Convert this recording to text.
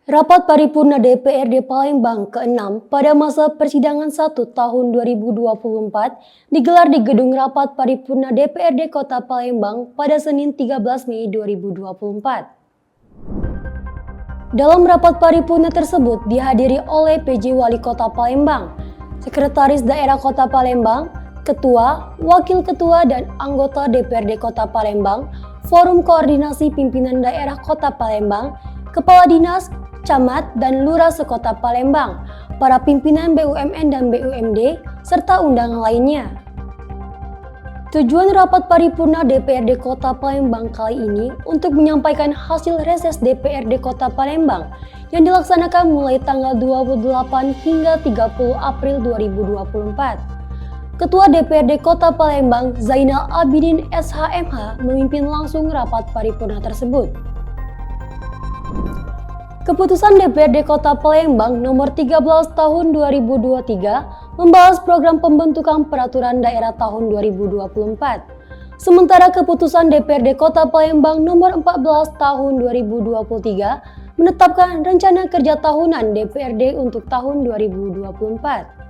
Rapat Paripurna DPRD Palembang ke-6 pada masa persidangan 1 tahun 2024 digelar di Gedung Rapat Paripurna DPRD Kota Palembang pada Senin 13 Mei 2024. Dalam rapat paripurna tersebut dihadiri oleh PJ Wali Kota Palembang, Sekretaris Daerah Kota Palembang, Ketua, Wakil Ketua, dan anggota DPRD Kota Palembang, Forum Koordinasi Pimpinan Daerah Kota Palembang, Kepala Dinas, Camat, dan Lurah sekota Palembang, para pimpinan BUMN dan BUMD, serta undangan lainnya. Tujuan rapat paripurna DPRD Kota Palembang kali ini untuk menyampaikan hasil reses DPRD Kota Palembang yang dilaksanakan mulai tanggal 28 hingga 30 April 2024. Ketua DPRD Kota Palembang Zainal Abidin SHMH memimpin langsung rapat paripurna tersebut. Keputusan DPRD Kota Palembang nomor 13 tahun 2023 membahas program pembentukan peraturan daerah tahun 2024. Sementara keputusan DPRD Kota Palembang nomor 14 tahun 2023 menetapkan rencana kerja tahunan DPRD untuk tahun 2024.